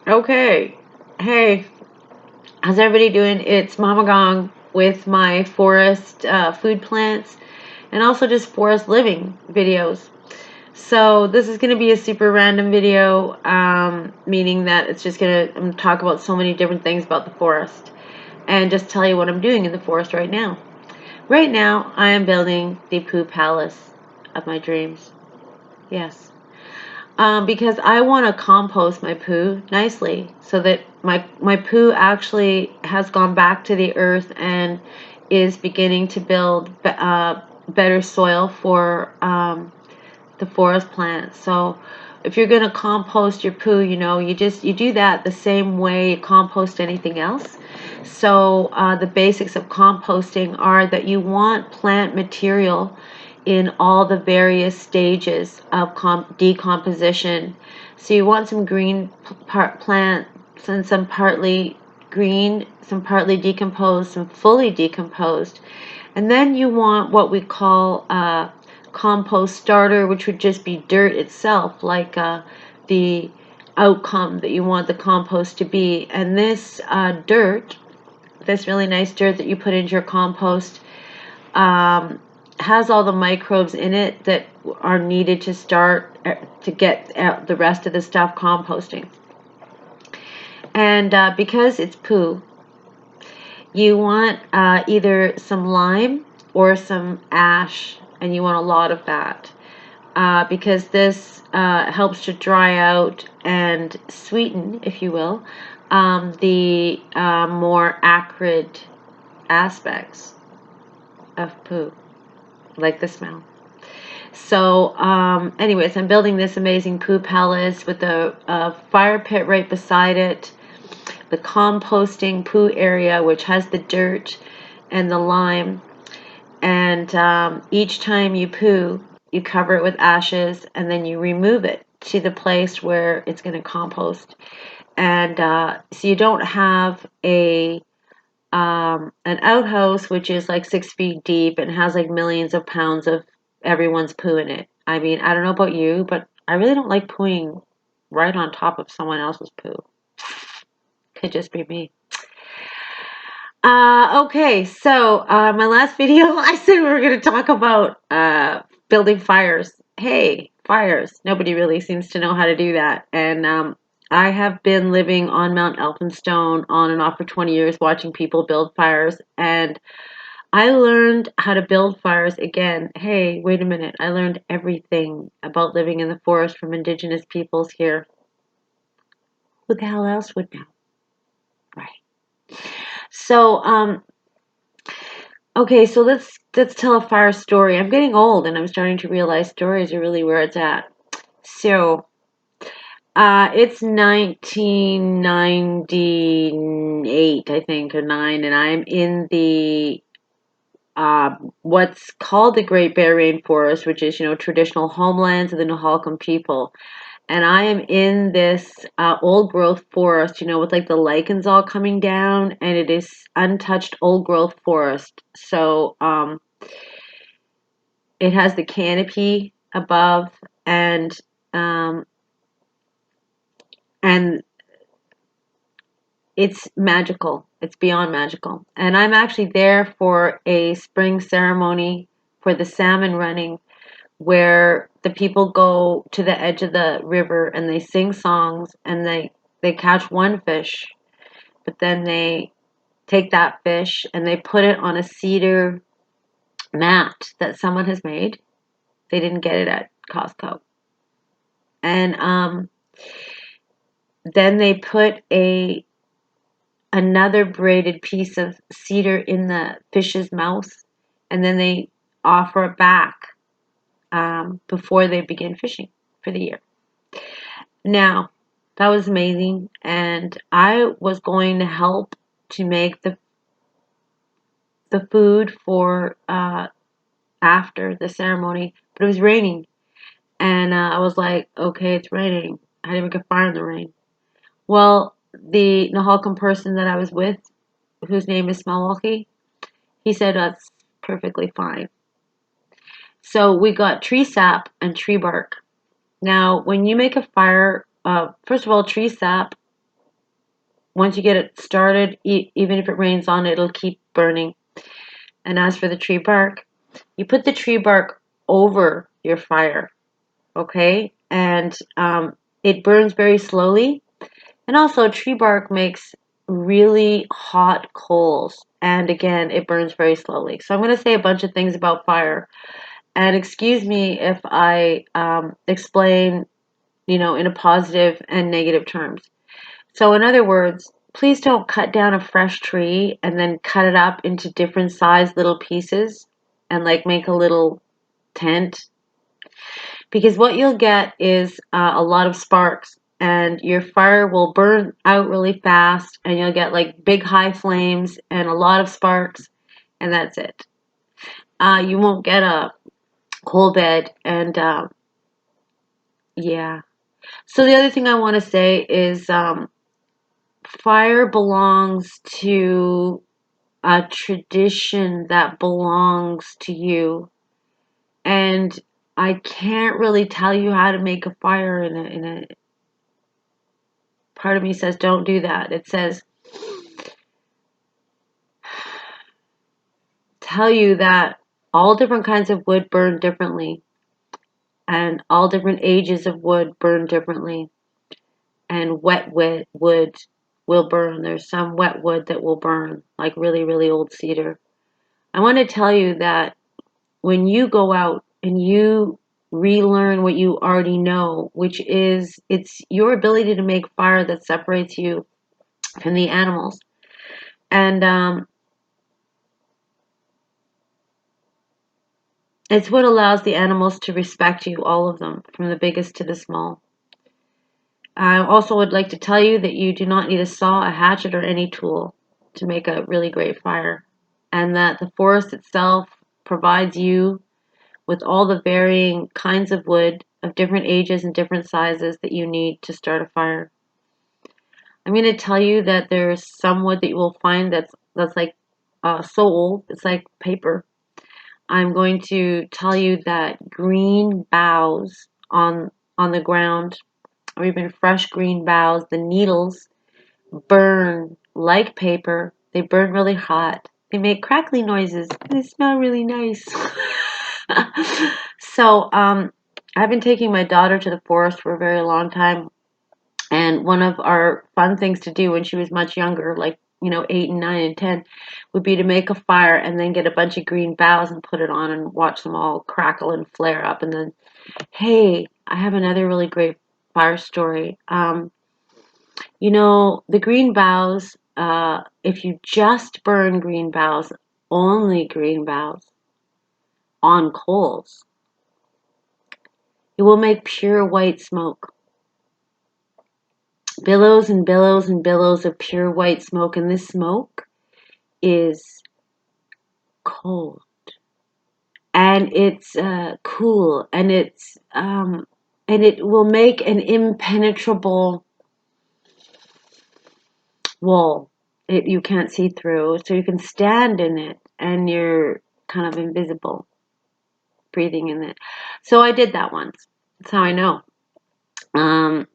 Okay. Hey, how's everybody doing? It's Mama Gong with my forest food plants and also just forest living videos. So this is going to be a super random video, meaning that it's just I'm going to talk about so many different things about the forest and just tell you what I'm doing in the forest right now. Right now, I am building the poo palace of my dreams. Yes. Because I want to compost my poo nicely so that my poo actually has gone back to the earth and is beginning to build better soil for the forest plants. So if you're going to compost your poo, you do that the same way you compost anything else. So the basics of composting are that you want plant material in all the various stages of decomposition. So you want some green plants and some partly green, some partly decomposed, some fully decomposed. And then you want what we call compost starter, which would just be dirt itself, like the outcome that you want the compost to be. And this really nice dirt that you put into your compost, has all the microbes in it that are needed to start to get out the rest of the stuff composting. And because it's poo, you want either some lime or some ash, and you want a lot of that because this helps to dry out and sweeten, if you will, the more acrid aspects of poo, like the smell. So, anyways, I'm building this amazing poo palace with a fire pit right beside it, the composting poo area, which has the dirt and the lime. And each time you poo, you cover it with ashes and then you remove it to the place where it's going to compost. And so you don't have an outhouse which is like 6 feet deep and has like millions of pounds of everyone's poo in it. I mean, I don't know about you, but I really don't like pooing right on top of someone else's poo. Could just be me. Okay, so my last video, I said we were going to talk about building fires. Hey, fires. Nobody really seems to know how to do that. And I have been living on Mount Elphinstone on and off for 20 years watching people build fires. And I learned how to build fires again. Hey, wait a minute. I learned everything about living in the forest from indigenous peoples here. Who the hell else would know? Right. So, okay, so let's tell a fire story. I'm getting old and I'm starting to realize stories are really where it's at. So, it's 1998, I think, or 9, and I'm in the what's called the Great Bear Rainforest, which is, traditional homelands of the Nahalcom people. And I am in this old growth forest, with like the lichens all coming down, and it is untouched old growth forest. So, it has the canopy above, and um, and it's magical. It's beyond magical. And I'm actually there for a spring ceremony for the salmon running, where the people go to the edge of the river and they sing songs and they catch one fish, but then they take that fish and they put it on a cedar mat that someone has made. They didn't get it at Costco. And then they put another braided piece of cedar in the fish's mouth, and then they offer it back before they begin fishing for the year. Now, that was amazing, and I was going to help to make the food for after the ceremony, but it was raining, and I was like, okay, it's raining. I didn't make a fire in the rain. Well, the Nahalcom person that I was with, whose name is Smoky, he said that's perfectly fine. So we got tree sap and tree bark. Now, when you make a fire, first of all, tree sap once you get it started, even if it rains on it, it'll keep burning. And as for the tree bark, you put the tree bark over your fire, okay? And it burns very slowly. And also, tree bark makes really hot coals. And again, it burns very slowly. So I'm going to say a bunch of things about fire. And excuse me if I explain, in a positive and negative terms. So in other words, please don't cut down a fresh tree and then cut it up into different sized little pieces and like make a little tent, because what you'll get is a lot of sparks, and your fire will burn out really fast, and you'll get like big high flames and a lot of sparks, and that's it. You won't get a coal bed, and yeah. So the other thing I want to say is fire belongs to a tradition that belongs to you. And I can't really tell you how to make a fire in a part of me says don't do that. It says tell you that all different kinds of wood burn differently, and all different ages of wood burn differently, and wet wood will burn. There's some wet wood that will burn, like really, really old cedar. I want to tell you that when you go out and you relearn what you already know, which is it's your ability to make fire that separates you from the animals. And it's what allows the animals to respect you, all of them, from the biggest to the small. I also would like to tell you that you do not need a saw, a hatchet, or any tool to make a really great fire, and that the forest itself provides you with all the varying kinds of wood of different ages and different sizes that you need to start a fire. I'm going to tell you that there's some wood that you will find that's like so old, it's like paper. I'm going to tell you that green boughs on the ground, or even fresh green boughs, the needles burn like paper. They burn really hot. They make crackly noises. They smell really nice. So, I've been taking my daughter to the forest for a very long time, and one of our fun things to do when she was much younger, like 8 and 9 and 10, would be to make a fire and then get a bunch of green boughs and put it on and watch them all crackle and flare up. And then, hey, I have another really great fire story. The green boughs, if you just burn green boughs, only green boughs, on coals, it will make pure white smoke. Billows and billows and billows of pure white smoke, and this smoke is cold, and it's cool, and it will make an impenetrable wall. You can't see through, so you can stand in it, and you're kind of invisible, breathing in it. So I did that once. That's how I know. Um,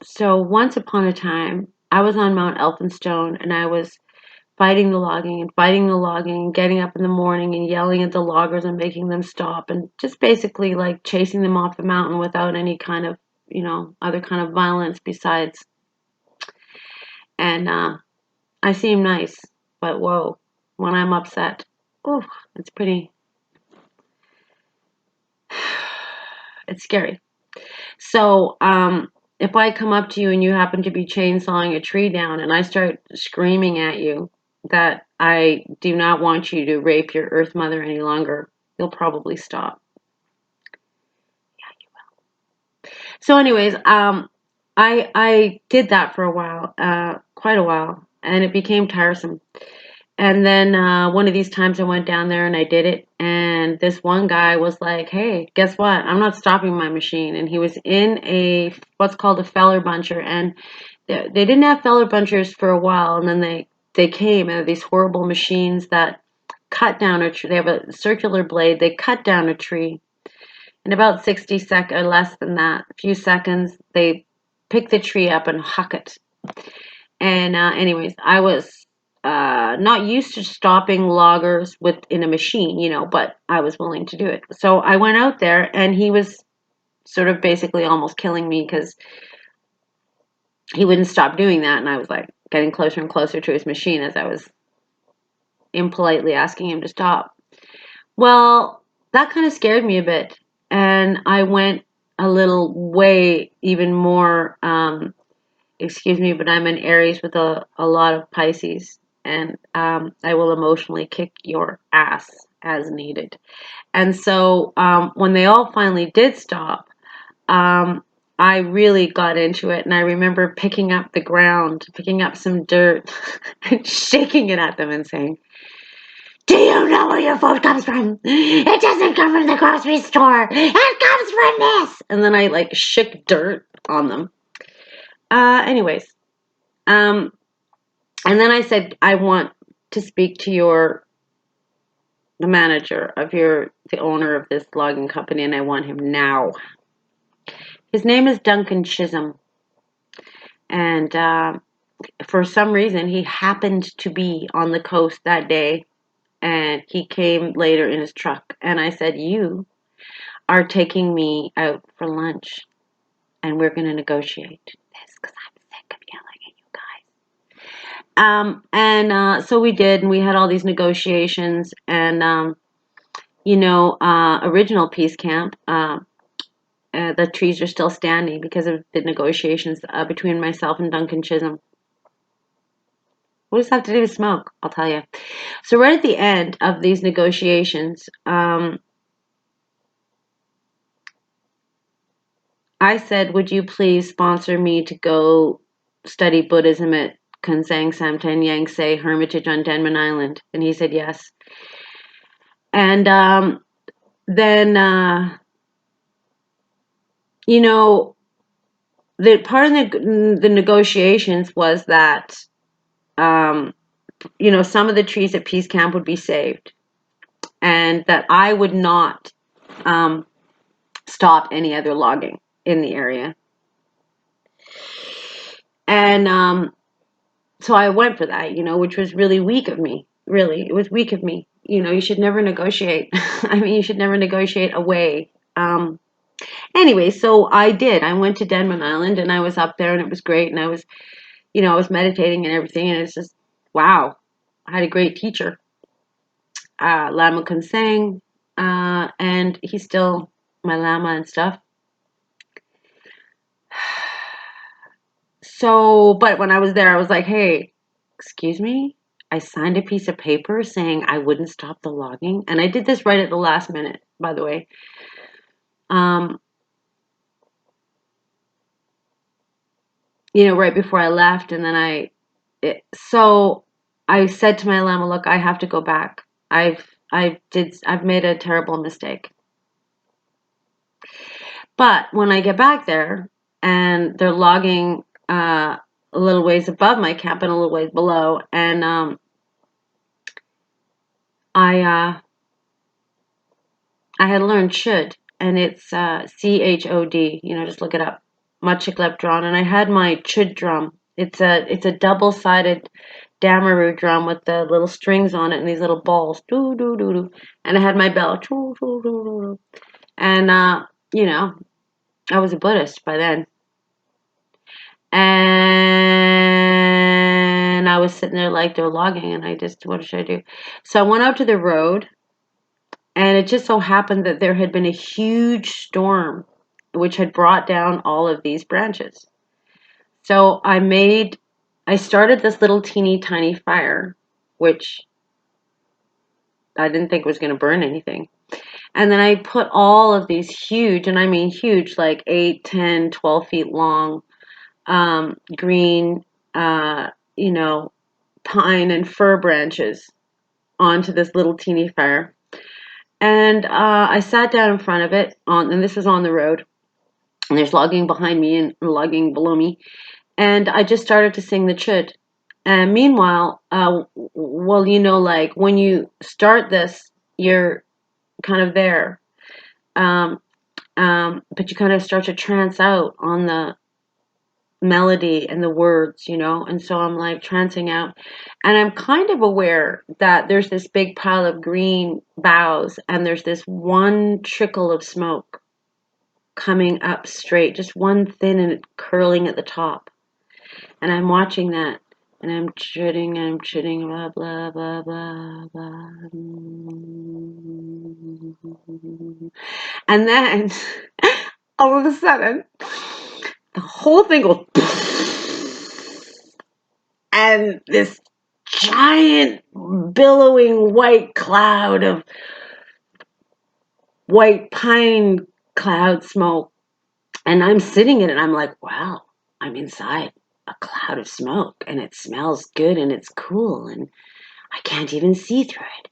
so once upon a time, I was on Mount Elphinstone, and I was fighting the logging and getting up in the morning and yelling at the loggers and making them stop, and just basically like chasing them off the mountain without any kind of, other kind of violence besides. And I seem nice, but whoa, when I'm upset, oh, it's pretty, it's scary. So, if I come up to you and you happen to be chainsawing a tree down and I start screaming at you that I do not want you to rape your Earth Mother any longer, you'll probably stop. Yeah, you will. So, anyways, I did that for a while, quite a while, and it became tiresome. And then one of these times I went down there and I did it. And this one guy was like, hey, guess what? I'm not stopping my machine. And he was in what's called a feller buncher. And they didn't have feller bunchers for a while. And then they came, and these horrible machines that cut down a tree. They have a circular blade. They cut down a tree. In about 60 seconds, or less than that, a few seconds, they pick the tree up and huck it. And anyways, I was not used to stopping loggers in a machine, but I was willing to do it. So I went out there, and he was sort of basically almost killing me because he wouldn't stop doing that. And I was like getting closer and closer to his machine as I was impolitely asking him to stop. Well, that kind of scared me a bit. And I went a little way even more, excuse me, but I'm an Aries with a lot of Pisces. And I will emotionally kick your ass as needed. And so when they all finally did stop, um, I really got into it. And I remember picking up the ground, picking up some dirt, and shaking it at them and saying, "Do you know where your food comes from? It doesn't come from the grocery store. It comes from this." And then I like shook dirt on them. Anyways, and then I said, "I want to speak to the manager of the owner of this logging company, and I want him now." His name is Duncan Chisholm, and for some reason he happened to be on the coast that day, and he came later in his truck, and I said, "You are taking me out for lunch, and we're going to negotiate this because I'm sick of yelling at you guys." And so we did, and we had all these negotiations, and original peace camp. The trees are still standing because of the negotiations between myself and Duncan Chisholm. What does that have to do with smoke? I'll tell you. So right at the end of these negotiations, I said, "Would you please sponsor me to go study Buddhism at Konsang Samten Yangtze Hermitage on Denman Island?" And he said yes. And then, the part of the negotiations was that, some of the trees at Peace Camp would be saved, and that I would not stop any other logging in the area. And so I went for that, which was really weak of me. Really, it was weak of me. You should never negotiate. I mean, you should never negotiate away. Anyway, so I did. I went to Denman Island, and I was up there, and it was great. And I was meditating and everything, and it's just, wow. I had a great teacher, Lama Konsang, and he's still my Lama and stuff. So, but when I was there, I was like, "Hey, excuse me? I signed a piece of paper saying I wouldn't stop the logging." And I did this right at the last minute, by the way. Um, right before I left. And then so I said to my Lama, "Look, I have to go back. I've made a terrible mistake." But when I get back there and they're logging a little ways above my camp and a little ways below, and I had learned should, and it's CHOD. Just look it up. Majic drum, and I had my chud drum. It's a double-sided Damaroo drum with the little strings on it and these little balls. Doo doo doo doo. And I had my bell. Doo, doo, doo, doo, doo. And I was a Buddhist by then. And I was sitting there like they're logging, and what should I do? So I went out to the road, and it just so happened that there had been a huge storm which had brought down all of these branches. So I started this little teeny tiny fire, which I didn't think was going to burn anything. And then I put all of these huge, and I mean huge, like 8, 10, 12 feet long, green, pine and fir branches onto this little teeny fire. And I sat down in front of it, and this was on the road. And there's logging behind me and logging below me. And I just started to sing the chud. And meanwhile, like when you start this, you're kind of there. But you kind of start to trance out on melody and the words, you know, and so I'm like trancing out. And I'm kind of aware that there's this big pile of green boughs and there's this one trickle of smoke coming up straight, just one thin and curling at the top. And I'm watching that and I'm chitting, blah, blah, blah, blah, blah. And then all of a sudden, the whole thing goes, and this giant billowing white cloud of white pine cloud smoke. And I'm sitting in it and I'm like, wow, I'm inside a cloud of smoke and it smells good and it's cool and I can't even see through it.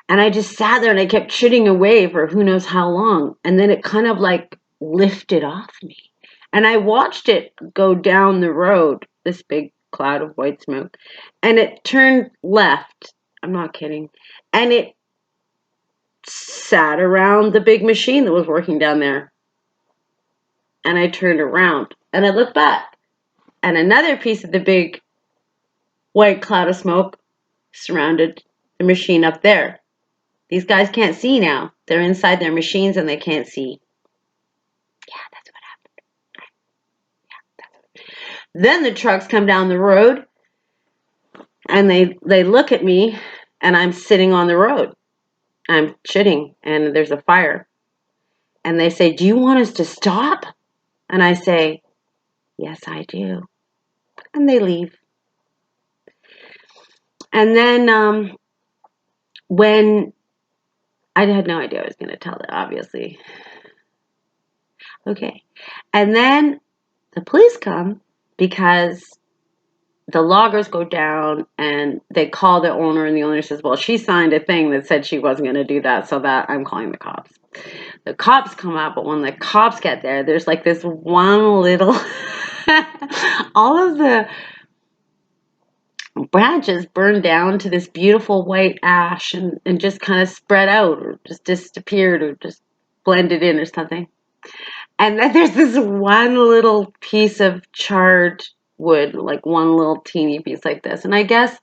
And I just sat there and I kept chitting away for who knows how long. And then it kind of like lifted off me. And I watched it go down the road, this big cloud of white smoke. And it turned left. I'm not kidding. And it sat around the big machine that was working down there. And I turned around and I looked back. And another piece of the big white cloud of smoke surrounded the machine up there. These guys can't see now. They're inside their machines and they can't see. Yeah, that's what happened. Yeah, that's what... Then the trucks come down the road and they look at me and I'm sitting on the road. I'm chitting and there's a fire. And they say, "Do you want us to stop?" And I say, "Yes, I do." And they leave. And then when I had no idea I was going to tell it, obviously. Okay. And then the police come because the loggers go down and they call the owner and the owner says, well, she signed a thing that said she wasn't going to do that, so that I'm calling the cops. The cops come out, but when the cops get there, there's like this one little, all of the branches burned down to this beautiful white ash and just kind of spread out or just disappeared or just blended in or something. And then there's this one little piece of charred wood, like one little teeny piece like this. And I guess,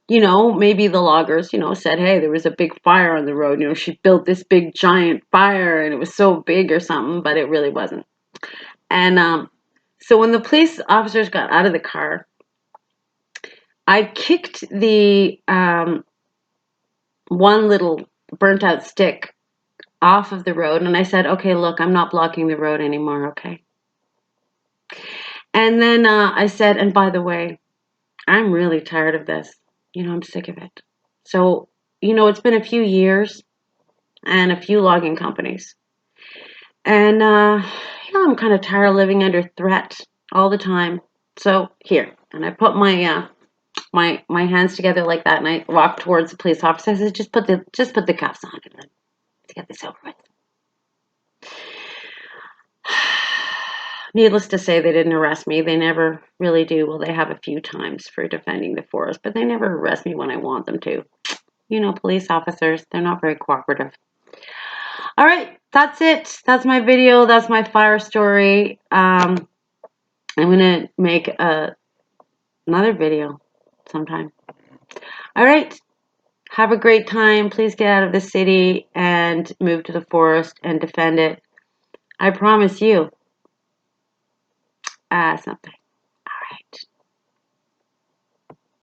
you know, maybe the loggers, you know, said, hey, there was a big fire on the road. You know, she built this big giant fire and it was so big or something, but it really wasn't. And so when the police officers got out of the car, I kicked the one little burnt out stick off of the road and I said, okay, look, I'm not blocking the road anymore, okay? And then I said, and by the way, I'm really tired of this. You know, I'm sick of it. So, you know, it's been a few years and a few logging companies. And, you know, I'm kind of tired of living under threat all the time. So here, and I put my my hands together like that and I walked towards the police officer. I said, just put the cuffs on and let's get this over with. Needless to say, they didn't arrest me. They never really do. Well, they have a few times for defending the forest, but they never arrest me when I want them to. You know, police officers, they're not very cooperative. All right, that's it. That's my video. That's my fire story. I'm going to make another video sometime. All right, have a great time. Please get out of the city and move to the forest and defend it. I promise you. Something.